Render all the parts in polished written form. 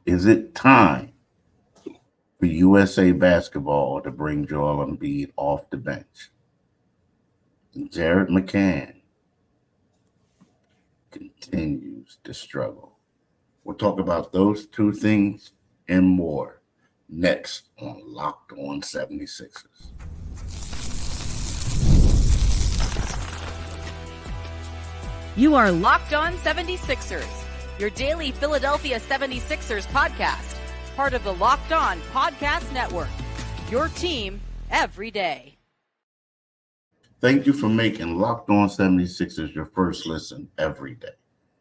Is it time for USA basketball to bring Joel Embiid off the bench? Jared McCain continues to struggle. We'll talk about those two things and more next on Locked On 76ers. You are Locked On 76ers, your daily Philadelphia 76ers podcast, part of the Locked On Podcast Network, your team every day. Thank you for making Locked On 76ers your first listen every day.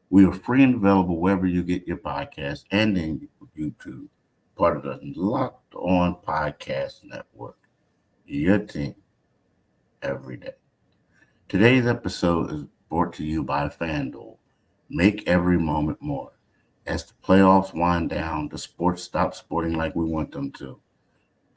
We are free and available wherever you get your podcast and in YouTube, part of the Locked On Podcast Network, your team every day. Today's episode is brought to you by FanDuel. Make every moment more. As the playoffs wind down, the sports stop sporting like we want them to.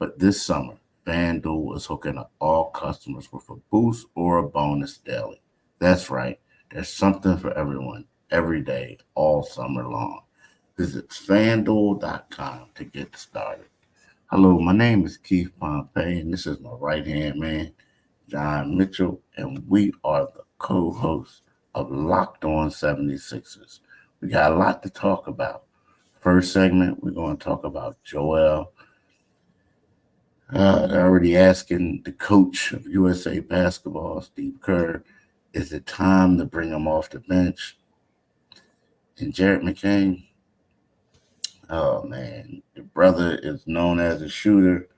But this summer, FanDuel is hooking up all customers with a boost or a bonus daily. That's right. There's something for everyone, every day, all summer long. Visit FanDuel.com to get started. Hello, my name is Keith Pompey, and this is my right-hand man, John Mitchell, and we are the co-hosts of Locked On 76ers. We got a lot to talk about. First segment, we're going to talk about Joel. Already asking the coach of USA Basketball, Steve Kerr, is it time to bring him off the bench? And Jared McCain, oh man, the brother is known as a shooter.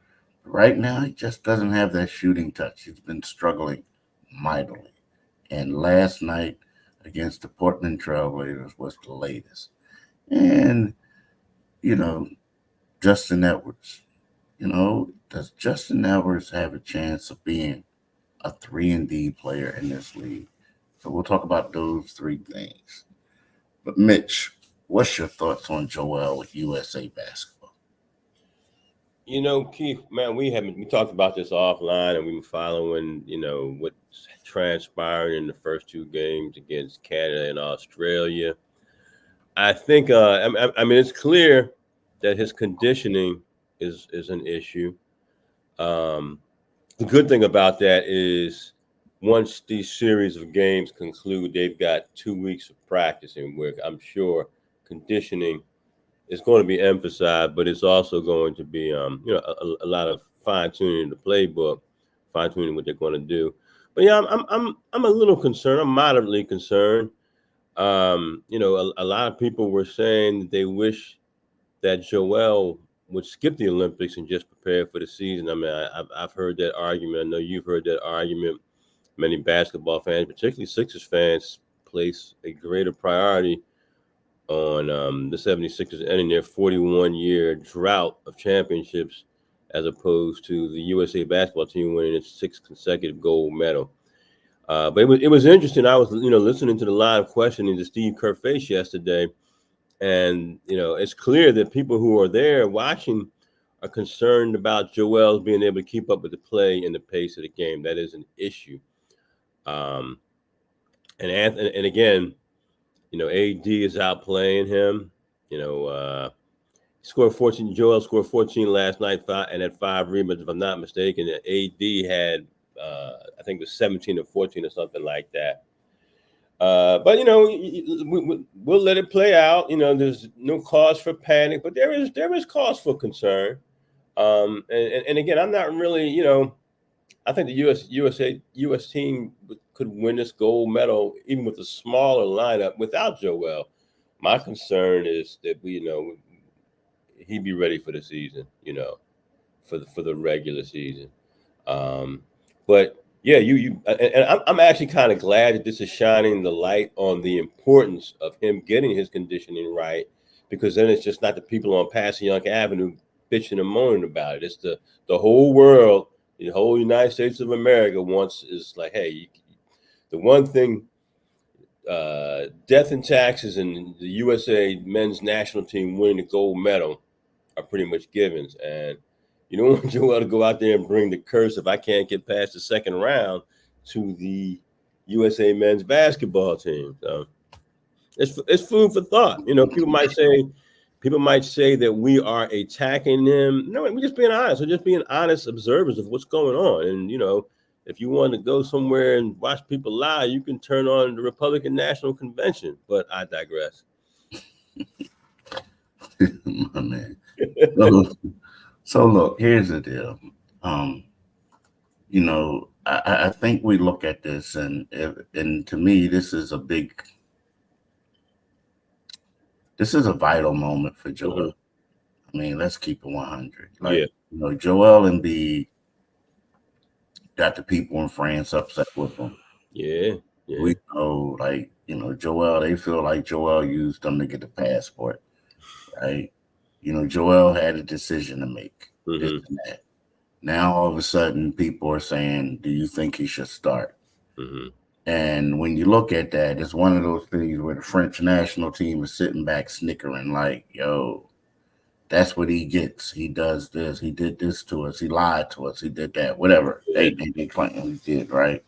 Right now, he just doesn't have that shooting touch. He's been struggling mightily. And last night against the Portland Trailblazers was the latest. And, Justin Edwards. Does Justin Edwards have a chance of being a 3-and-D player in this league? So we'll talk about those three things. But Mitch, what's your thoughts on Joel with USA Basketball? Keith, man, we talked about this offline, and we've been following, what transpired in the first two games against Canada and Australia. I think, it's clear that his conditioning is an issue. The good thing about that is once these series of games conclude, they've got 2 weeks of practicing where I'm sure conditioning is going to be emphasized, but it's also going to be, a lot of fine-tuning the playbook, fine-tuning what they're going to do. But yeah, I'm a little concerned. I'm moderately concerned. A lot of people were saying that they wish that Joel would skip the Olympics and just prepare for the season. I mean, I've heard that argument. I know you've heard that argument. Many basketball fans, particularly Sixers fans, place a greater priority on the 76ers ending their 41-year drought of championships as opposed to the USA basketball team winning its 6th consecutive gold medal. But it was interesting. I was, listening to the live questioning to Steve Kerr face yesterday, and, it's clear that people who are there watching are concerned about Joel being able to keep up with the play and the pace of the game. That is an issue. And again, AD is outplaying him. Scored 14. Joel scored 14 last night, and had 5 rebounds, if I'm not mistaken. AD had, I think it was 17 or 14 or something like that. But we'll let it play out. There's no cause for panic, but there is cause for concern. And again, I'm not really, I think the U.S. team could win this gold medal even with a smaller lineup without Joel. My concern is that he'd be ready for the season, for the regular season. But yeah, I'm actually kind of glad that this is shining the light on the importance of him getting his conditioning right, because then it's just not the people on Passyunk Avenue bitching and moaning about it. It's the whole world. The whole United States of America is like, hey, the one thing, death and taxes and the USA men's national team winning the gold medal are pretty much givens. And you don't want Joel to go out there and bring the curse if I can't get past the second round to the USA men's basketball team. So it's food for thought. People might say people might say that we are attacking them. No, we're just being honest. We're just being honest observers of what's going on. And, if you want to go somewhere and watch people lie, you can turn on the Republican National Convention. But I digress. My man. So look, here's the deal. I think we look at this, and to me, this is a vital moment for Joel. Mm-hmm. I mean, let's keep it 100. Joel Embiid got the people in France upset with him. Yeah. We know, Joel, they feel like Joel used them to get the passport, right? Joel had a decision to make. Mm-hmm. This and that. Now, all of a sudden, people are saying, do you think he should start? Mm-hmm. And when you look at that, it's one of those things where the French national team is sitting back snickering like, yo, that's what he gets. He does this. He did this to us. He lied to us. He did that. Whatever they claim he did, right?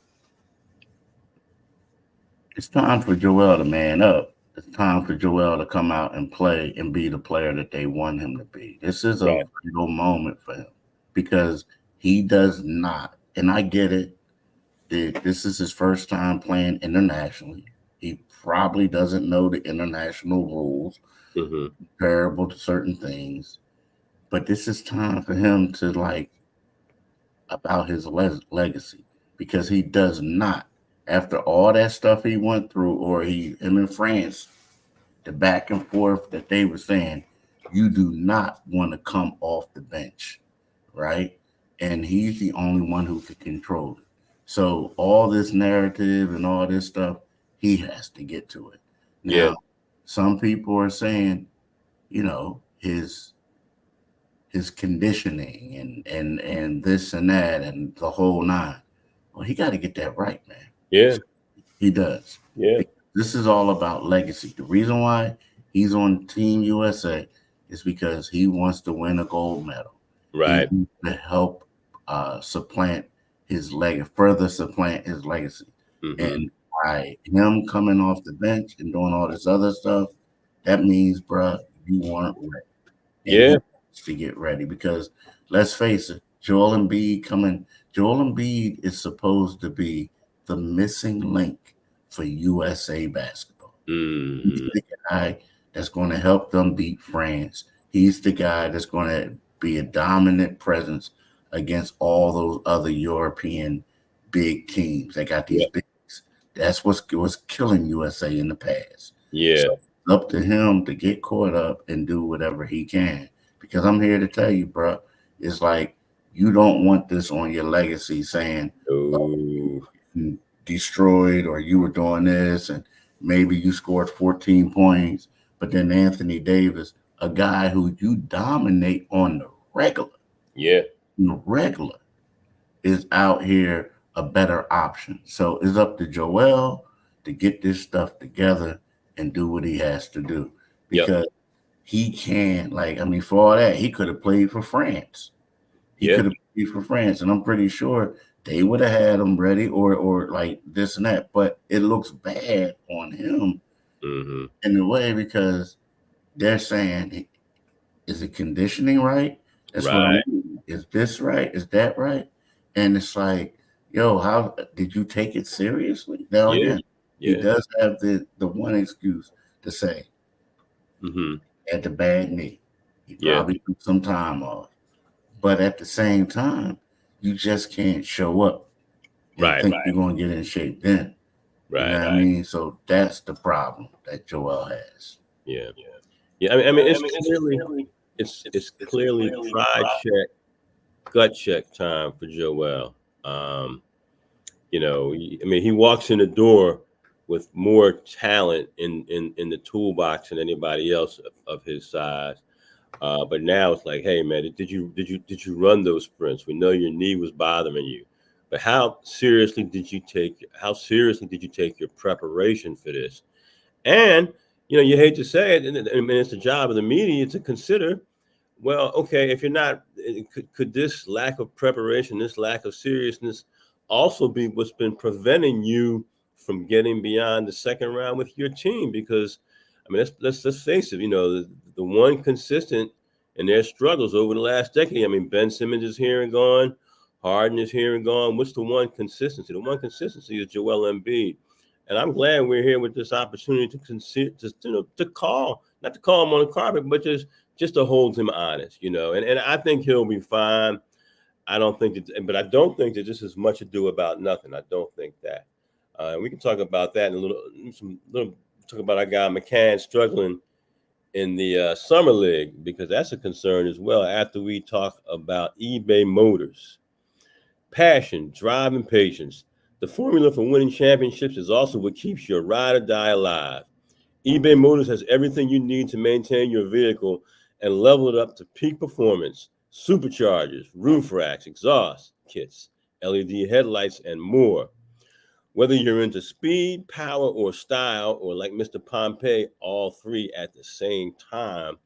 It's time for Joel to man up. It's time for Joel to come out and play and be the player that they want him to be. This is a vital moment for him because he does not, and I get it, this is his first time playing internationally. He probably doesn't know the international rules, comparable to certain things, but this is time for him to about his legacy because he does not. After all that stuff he went through, or him in France, the back and forth that they were saying, you do not want to come off the bench, right? And he's the only one who can control it. So all this narrative and all this stuff, he has to get to it. Now, some people are saying, his conditioning and this and that and the whole nine. Well, he got to get that right, man. Yeah. He does. Yeah. This is all about legacy. The reason why he's on Team USA is because he wants to win a gold medal. Right. He wants to help further supplant his legacy. Mm-hmm. And by him coming off the bench and doing all this other stuff, that means, bruh, you weren't ready. And he wants to get ready because let's face it, Joel Embiid is supposed to be the missing link for USA basketball. Mm-hmm. He's the guy that's going to help them beat France. He's the guy that's going to be a dominant presence against all those other European big teams. They got these bigs. That's what was killing USA in the past. Yeah. So it's up to him to get caught up and do whatever he can. Because I'm here to tell you, bro, it's like you don't want this on your legacy saying, destroyed or you were doing this and maybe you scored 14 points, but then Anthony Davis, a guy who you dominate on the regular, is out here a better option. So it's up to Joel to get this stuff together and do what he has to do because he can, for all that, he could have played for France. He could have played for France, and I'm pretty sure they would have had him ready or like this and that. But it looks bad on him in a way because they're saying, is it conditioning right? That's what I mean. Is this right? Is that right? And it's like, yo, how did you take it seriously? Now again, he does have the one excuse to say, at the bad knee. He probably took some time off. But at the same time, you just can't show up and think you're going to get in shape then. Right. You know what I mean? So that's the problem that Joel has. Yeah. I mean, it's clearly pride check, gut check time for Joel. He walks in the door with more talent in the toolbox than anybody else of his size. But now it's like, hey man, did you run those sprints? We know your knee was bothering you, but how seriously did you take your preparation for this? And you hate to say it, and it's the job of the media to consider. Well, okay, if you're not, could this lack of preparation, this lack of seriousness, also be what's been preventing you from getting beyond the second round with your team? Because let's face it, the one consistent in their struggles over the last decade. I mean, Ben Simmons is here and gone. Harden is here and gone. What's the one consistency? The one consistency is Joel Embiid. And I'm glad we're here with this opportunity to consider, to call, not to call him on the carpet, but just to hold him honest, and I think he'll be fine. I don't think that this is much ado about nothing. I don't think that. We can talk about that in a little talk about our guy McCain struggling in the summer league, because that's a concern as well. After we talk about eBay Motors, passion, drive, and patience. The formula for winning championships is also what keeps your ride or die alive. eBay Motors has everything you need to maintain your vehicle and level it up to peak performance: superchargers, roof racks, exhaust kits, LED headlights, and more. Whether you're into speed, power, or style, or like Mr. Pompey, all three at the same time,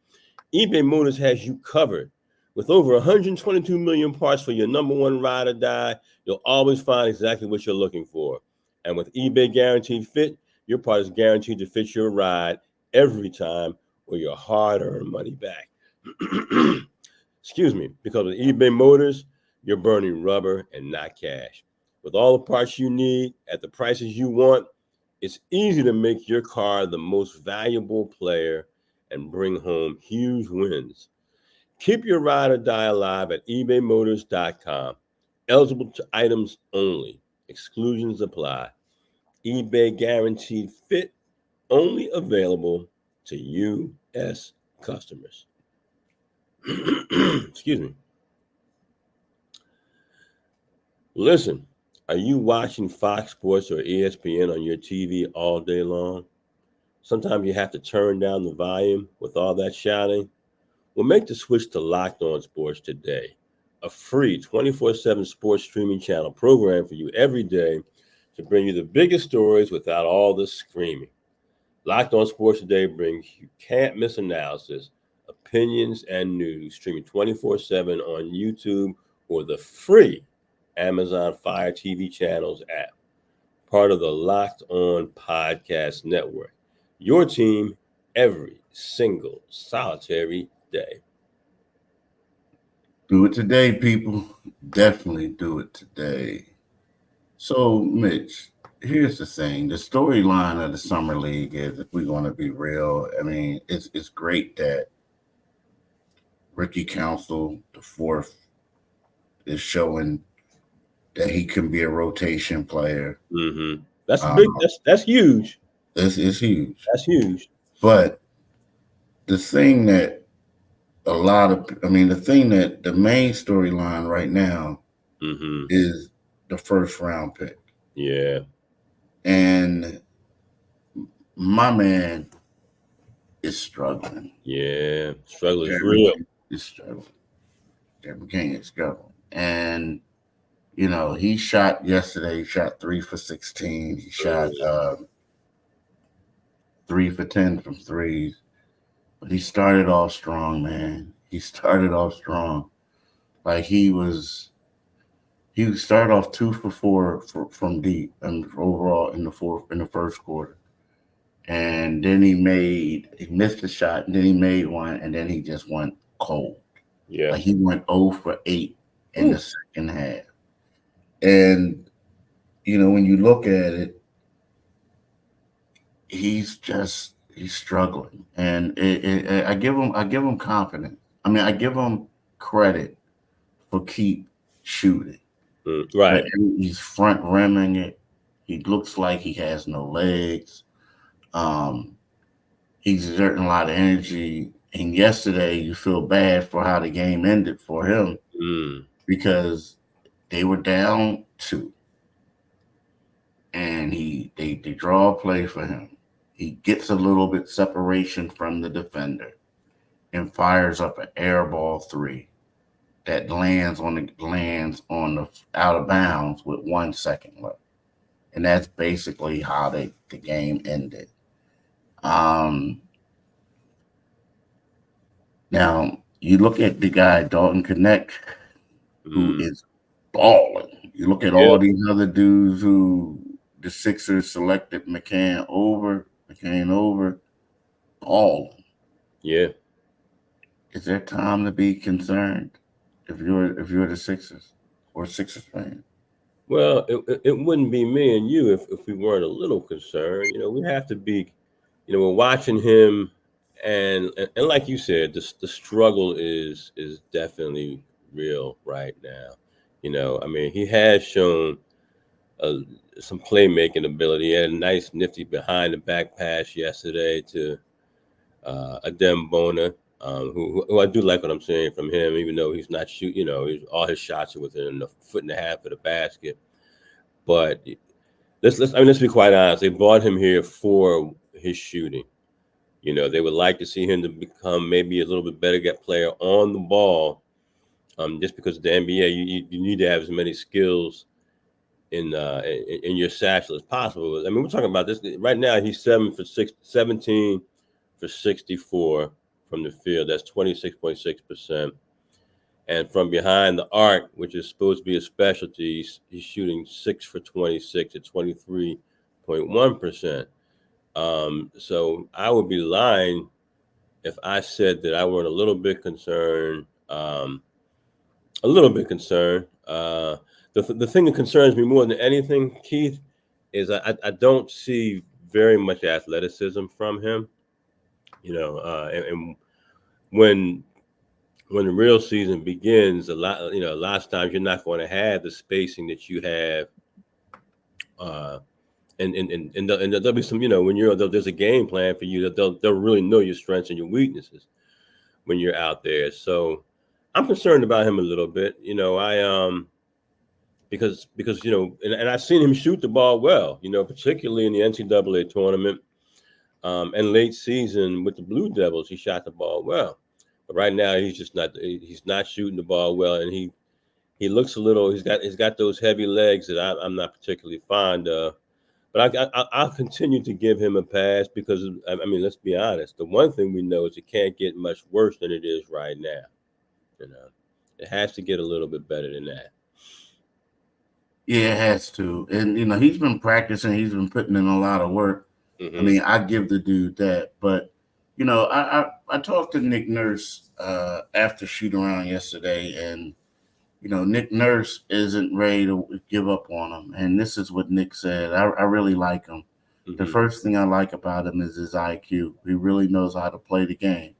eBay Motors has you covered. With over 122 million parts for your number one ride or die, you'll always find exactly what you're looking for. And with eBay Guaranteed Fit, your part is guaranteed to fit your ride every time, or your hard-earned money back. Excuse me. Because with eBay Motors, you're burning rubber and not cash. With all the parts you need at the prices you want, it's easy to make your car the most valuable player and bring home huge wins. Keep your ride or die alive at ebaymotors.com. Eligible items only. Exclusions apply. eBay Guaranteed Fit, only available to U.S. customers. Excuse me. Listen, are you watching Fox Sports or ESPN on your TV all day long? Sometimes you have to turn down the volume with all that shouting. Well, make the switch to Locked On Sports today, a free 24/7 sports streaming channel programmed for you every day to bring you the biggest stories without all the screaming. Locked On Sports Today brings you can't-miss analysis, opinions, and news, streaming 24/7 on YouTube or the free Amazon Fire TV channels app, part of the Locked On Podcast Network. Your team every single solitary day. Do it today, people. Definitely do it today. So, Mitch, here's the thing. The storyline of the Summer League is, if we're going to be real, I mean, it's great that Ricky Council, the fourth, is showing that he can be a rotation player. Mm-hmm. That's big. That's huge. This is huge. That's huge. But the thing that the main storyline right now is the first round pick. Yeah. And my man is struggling. Yeah. Struggle is real. He's struggling. Jared McCain is struggling. And, he shot yesterday, he shot 3 for 16. He shot 3 for 10 from threes. But he started off strong, man. He started off strong. Like he started off 2 for 4 from deep and overall in the first quarter. And then he missed a shot, and then he made one, and then he just went cold. Yeah. Like he went 0 for 8 in the second half. And when you look at it, he's struggling. And I give him confidence. I mean, I give him credit for keep shooting. Right. He's front rimming it. He looks like he has no legs. He's exerting a lot of energy. And yesterday, you feel bad for how the game ended for him because they were down 2. And they draw a play for him. He gets a little bit separation from the defender and fires up an air ball 3 that lands on the out of bounds with 1 second left. And that's basically how the game ended. Now you look at the guy Dalton Connect, who is balling. You look at all these other dudes who the Sixers selected McCain over, balling. Yeah. Is there time to be concerned if you're the Sixers or Sixers fan? Well, it wouldn't be me and you if we weren't a little concerned. We have to be. We're watching him, and like you said, the struggle is definitely real right now. I mean, he has shown uh, some playmaking ability. He had a nice, nifty behind the back pass yesterday to Adem Bona, who I do like what I'm seeing from him, even though he's not shoot. All his shots are within a foot and a half of the basket. But let's be quite honest. They brought him here for his shooting. They would like to see him to become maybe a little bit better get player on the ball. Just because of the NBA, you need to have as many skills in your satchel as possible. I mean, we're talking about this right now. He's 17 for 64 from the field. That's 26.6%. And from behind the arc, which is supposed to be a specialty, he's shooting 6 for 26 at 23.1%. So I would be lying if I said that I weren't a little bit concerned. A little bit concerned. The thing that concerns me more than anything, Keith, is I don't see very much athleticism from him. And when the real season begins, a lot of times you're not going to have the spacing that you have. And there'll be some, when there's a game plan for you that they'll really know your strengths and your weaknesses when you're out there. So I'm concerned about him a little bit. Because and I've seen him shoot the ball well. Particularly in the NCAA tournament, and late season with the Blue Devils, he shot the ball well. But right now he's not shooting the ball well, and he looks a little. He's got those heavy legs that I'm not particularly fond of. But I'll continue to give him a pass because, I mean, let's be honest. The one thing we know is it can't get much worse than it is right now. It has to get a little bit better than that. Yeah, it has to. And he's been practicing. He's been putting in a lot of work. Mm-hmm. I mean, I give the dude that. But I talked to Nick Nurse after shoot around yesterday, and Nick Nurse isn't ready to give up on him. And this is what Nick said. I really like him. Mm-hmm. The first thing I like about him is his IQ. He really knows how to play the game.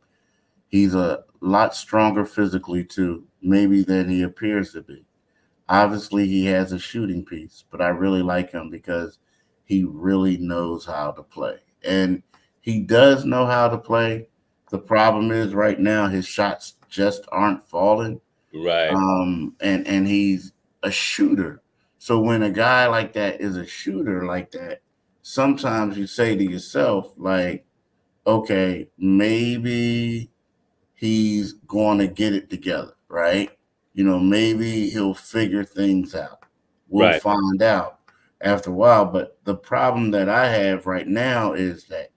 He's a lot stronger physically, too, maybe than he appears to be. Obviously, he has a shooting piece, but I really like him because he really knows how to play. And he does know how to play. The problem is right now his shots just aren't falling. Right. And he's a shooter. So when a guy like that is a shooter like that, sometimes you say to yourself, like, okay, maybe he's going to get it together, right? Maybe he'll figure things out. We'll find out after a while. But the problem that I have right now is that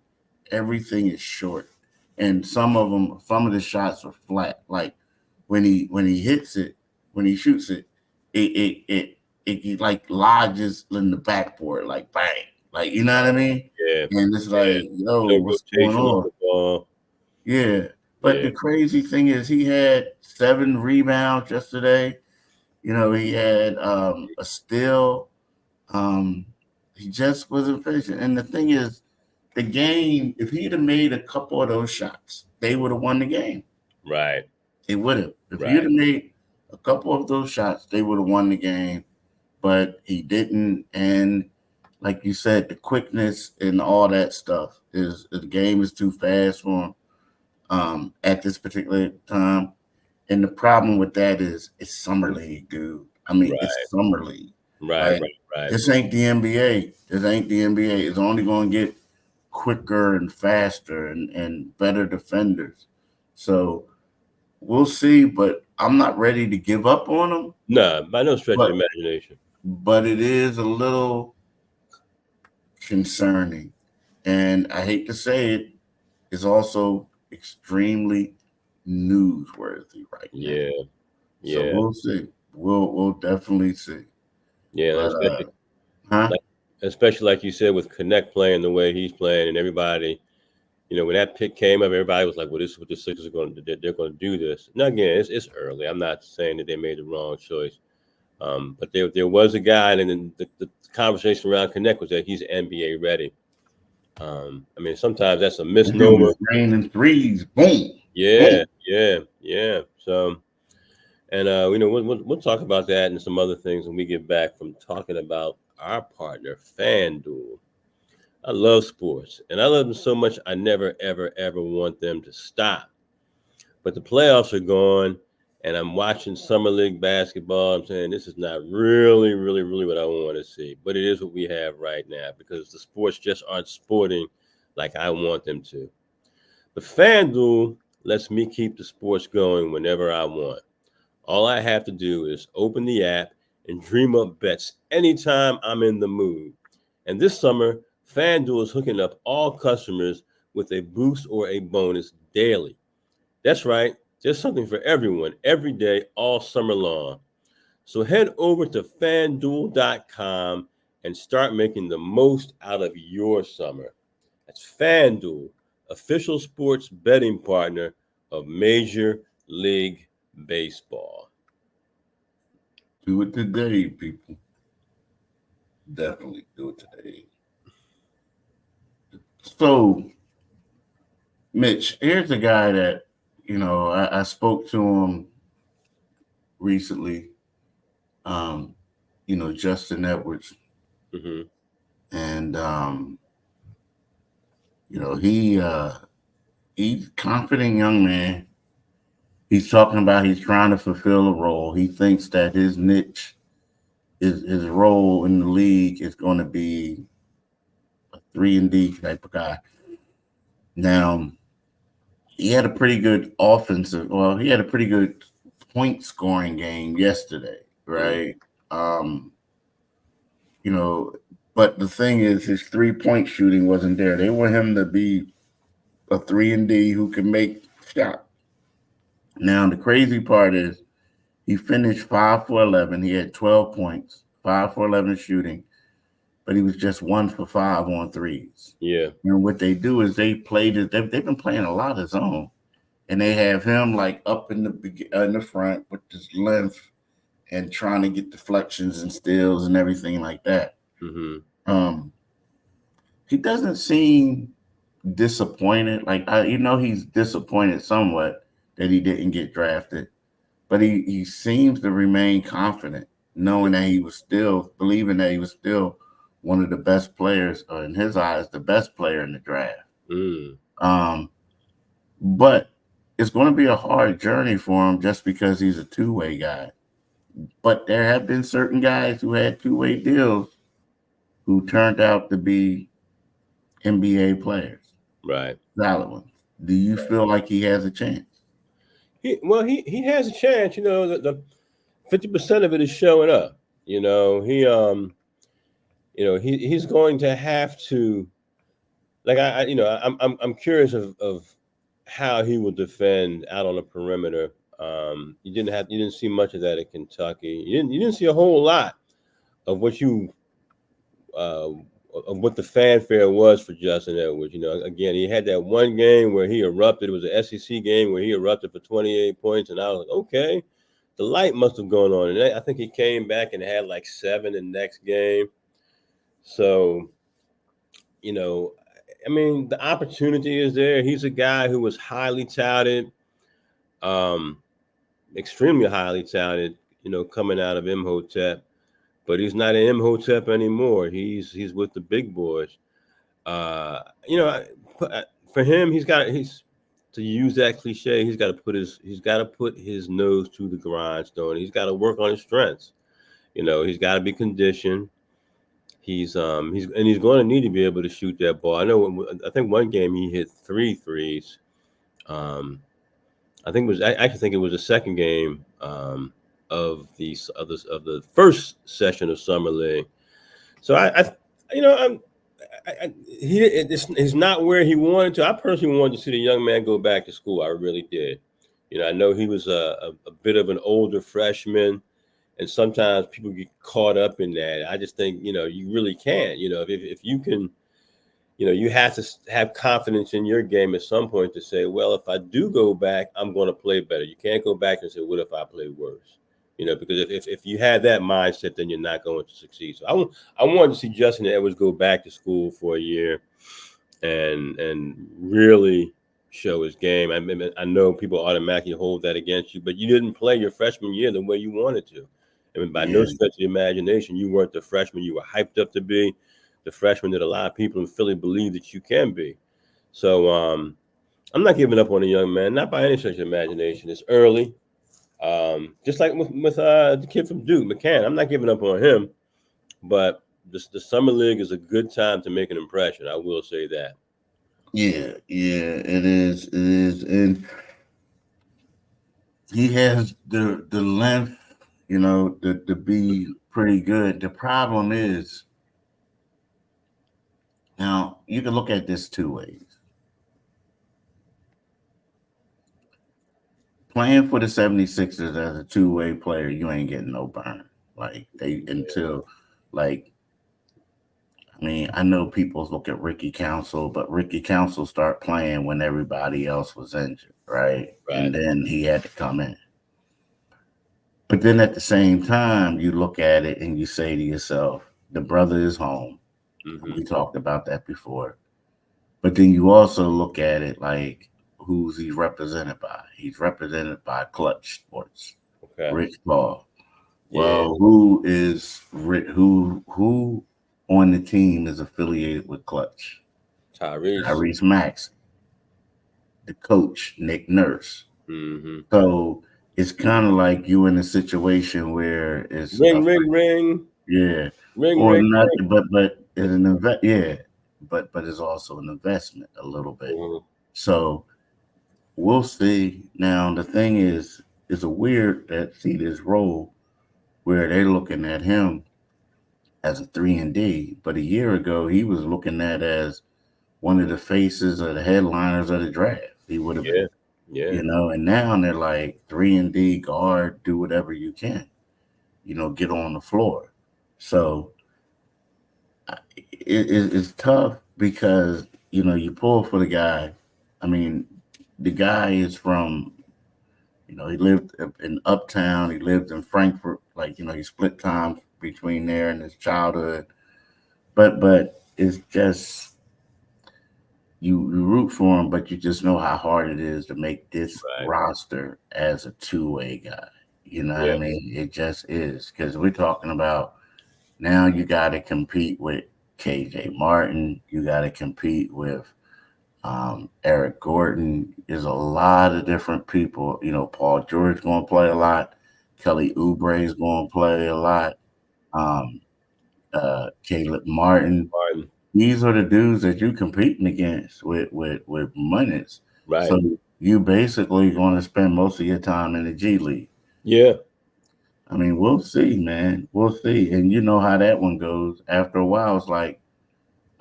everything is short. And some of the shots are flat. Like when he hits it, when he shoots it, it like lodges in the backboard, like bang. Like, you know what I mean? Yeah. And it's like, yo, what's going on? Yeah. But the crazy thing is he had 7 rebounds yesterday. He had a steal. He just wasn't finishing. And the thing is, the game, if he'd have made a couple of those shots, they would have won the game. Right. They would have. If he'd have made a couple of those shots, they would have won the game. But he didn't. And like you said, the quickness and all that stuff the game is too fast for him. At this particular time. And the problem with that is it's summer league, dude. I mean, it's summer league. Right. This ain't the NBA. It's only going to get quicker and faster and better defenders. So we'll see, but I'm not ready to give up on him. No, by no stretch of imagination. But it is a little concerning. And I hate to say it, it's also extremely newsworthy right now. Yeah. So we'll see. We'll definitely see. Yeah, especially like you said with Connect playing the way he's playing and everybody, when that pick came up, everybody was like, well, this is what the Sixers are going to do. They're going to do this. Now, again, it's early. I'm not saying that they made the wrong choice. But there was a guy, and then the conversation around Connect was that he's NBA ready. Sometimes that's a misnomer. Raining threes, boom. Yeah. So, and we'll talk about that and some other things when we get back from talking about our partner, FanDuel. I love sports, and I love them so much. I never, ever, ever want them to stop. But the playoffs are gone, and I'm watching summer league basketball. I'm saying this is not really, really, really what I want to see. But it is what we have right now because the sports just aren't sporting like I want them to. But FanDuel lets me keep the sports going whenever I want. All I have to do is open the app and dream up bets anytime I'm in the mood. And this summer, FanDuel is hooking up all customers with a boost or a bonus daily. That's right. There's something for everyone, every day, all summer long. So head over to FanDuel.com and start making the most out of your summer. That's FanDuel, official sports betting partner of Major League Baseball. Do it today, people. Definitely do it today. So, Mitch, here's a guy that, I spoke to him recently. Justin Edwards. Mm-hmm. And, he's a confident young man. He's talking about he's trying to fulfill a role. He thinks that his niche, his role in the league is going to be a 3-and-D type of guy. Now, he had a pretty good he had a pretty good point scoring game yesterday, right? But the thing is, his 3-point shooting wasn't there. They want him to be a 3-and-D who can make shots. Now, the crazy part is he finished 5 for 11. He had 12 points, 5 for 11 shooting, but he was just 1 for 5 on threes. Yeah. And what they do is they've been playing a lot of zone, and they have him like up in the front with his length and trying to get deflections and steals and everything like that. Mm-hmm. He doesn't seem disappointed. He's disappointed somewhat that he didn't get drafted, but he seems to remain confident, knowing that believing that he was still one of the best players, or in his eyes, the best player in the draft. But it's going to be a hard journey for him just because he's a two-way guy. But there have been certain guys who had two-way deals who turned out to be NBA players. Right. Valid ones. Do you feel like he has a chance? He has a chance. The 50% of it is showing up. He's going to have to. Like I'm curious of how he will defend out on the perimeter. You didn't see much of that at Kentucky. You didn't see a whole lot of what the fanfare was for Justin Edwards. Again, he had that one game where he erupted. It was an SEC game where he erupted for 28 points, and I was like, okay, the light must have gone on. And I think he came back and had like 7 the next game. So, the opportunity is there. He's a guy who was highly touted, extremely highly touted, coming out of Imhotep. But he's not an Imhotep anymore. He's with the big boys. For him, to use that cliche, he's got to put his nose to the grindstone. He's got to work on his strengths. He's got to be conditioned. He's going to need to be able to shoot that ball. I think one game he hit 3 threes. I think it was the second game of the first session of Summer League. So he's not where he wanted to. I personally wanted to see the young man go back to school. I really did. I know he was a bit of an older freshman, and sometimes people get caught up in that. I just think, you really can't. If you can, you have to have confidence in your game at some point to say, well, if I do go back, I'm going to play better. You can't go back and say, what if I play worse? Because if you have that mindset, then you're not going to succeed. So I wanted to see Justin Edwards go back to school for a year and really show his game. I know people automatically hold that against you, but you didn't play your freshman year the way you wanted to. By no stretch of the imagination, you weren't the freshman you were hyped up to be, the freshman that a lot of people in Philly believe that you can be. So I'm not giving up on the young man, not by any stretch of imagination. It's early. Just like with the kid from Duke, McCann, I'm not giving up on him, but the summer league is a good time to make an impression. I will say that. Yeah, it is, and he has the length, to be pretty good. The problem is, now you can look at this two ways. Playing for the 76ers as a two-way player, you ain't getting no burn. I know people look at Ricky Council, but Ricky Council start playing when everybody else was injured, right? And then he had to come in. But then at the same time, you look at it and you say to yourself, the brother is home. Mm-hmm. We talked about that before. But then you also look at it like, who's he represented by? He's represented by Clutch Sports. Okay. Rich Paul. Well, who on the team is affiliated with Clutch? Tyrese Maxey. The coach, Nick Nurse. Mm-hmm. So it's kind of like you in a situation where it's ring. Yeah. Ring. Nothing, but it's an but it's also an investment a little bit. Mm-hmm. So we'll see. Now the thing is, it's a weird that see this role where they're looking at him as a 3-and-D, but a year ago he was looking at as one of the faces or the headliners of the draft. He would have been, and now they're like 3-and-D guard, do whatever you can, get on the floor. So it's tough because you pull for the guy. I mean, the guy is from, he lived in Uptown. He lived in Frankfurt. He split time between there and his childhood. But it's just, you root for him, but you just know how hard it is to make this roster as a two-way guy. You know what I mean? It just is, because we're talking about now you got to compete with KJ Martin. You got to compete with Eric Gordon. Is a lot of different people. Paul George going to play a lot. Kelly Oubre is going to play a lot. Caleb Martin. These are the dudes that you're competing against with minutes. Right. So you basically going to spend most of your time in the G League. Yeah. I mean, we'll see, man. We'll see. And you know how that one goes. After a while, it's like,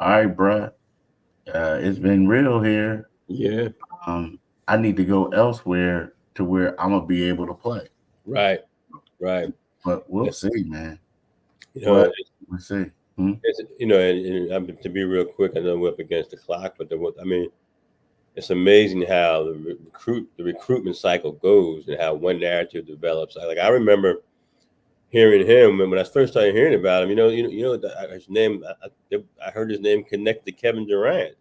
all right, bruh, it's been real here. Yeah. I need to go elsewhere to where I'm going to be able to play. Right. But we'll see, man. We'll see. And to be real quick, I know we're up against the clock, but it's amazing how the recruitment cycle goes and how one narrative develops. I remember hearing him when I first started hearing about him. His name. I heard his name connected to Kevin Durant,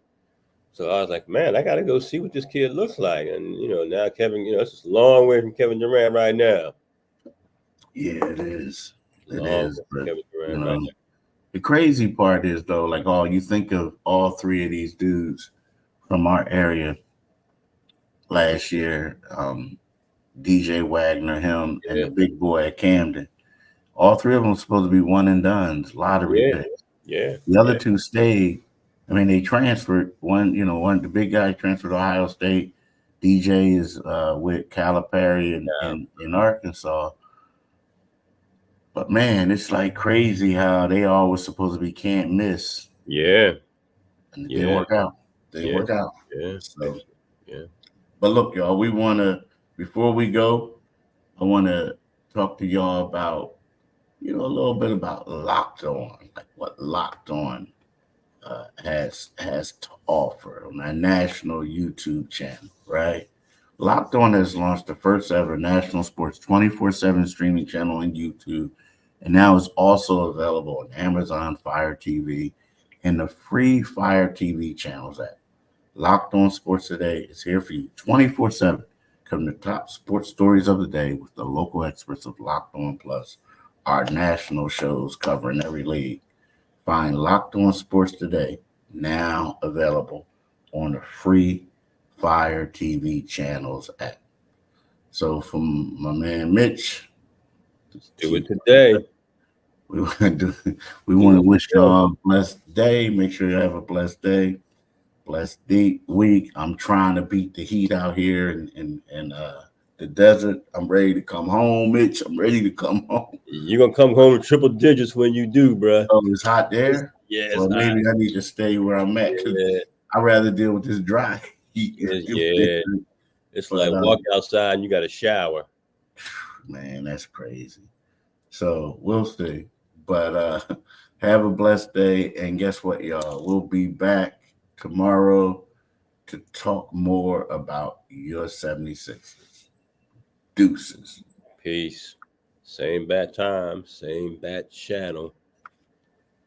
so I was like, man, I got to go see what this kid looks like. And now Kevin, it's just a long way from Kevin Durant right now. Yeah, it is. It is. But, the crazy part is though, you think of all three of these dudes from our area last year, DJ Wagner, him, and the big boy at Camden. All three of them were supposed to be one and dones, lottery picks. Yeah. The other two stayed. I mean, they transferred. One, the big guy transferred to Ohio State. DJ is with Calipari in Arkansas. But man, it's like crazy how they all were supposed to be can't miss. Yeah. And it didn't work out. Yeah. So, But look, y'all, before we go, I want to talk to y'all about, a little bit about Locked On, like what Locked On has to offer on our national YouTube channel, right? Locked On has launched the first ever national sports 24/7 streaming channel on YouTube, and now it's also available on Amazon Fire TV and the free Fire TV channels app. Locked On Sports Today is here for you 24/7. Come to top sports stories of the day with the local experts of Locked On Plus, our national shows covering every league. Find Locked On Sports Today, now available on the free Fire TV channels app. So from my man Mitch, Do it today. we want to wish y'all a blessed day. Make sure you have a blessed day, blessed deep week. I'm trying to beat the heat out here in the desert. I'm ready to come home, Mitch. I'm ready to come home. You're gonna come home in triple digits when you do, bro. Oh, it's hot there? Yes. Well, maybe I need to stay where I'm at because I'd rather deal with this dry heat. It's like walk outside and you got a shower. Man, that's crazy. So we'll see. But have a blessed day. And guess what, y'all? We'll be back tomorrow to talk more about your 76ers. Deuces. Peace. Same bat time, same bat channel.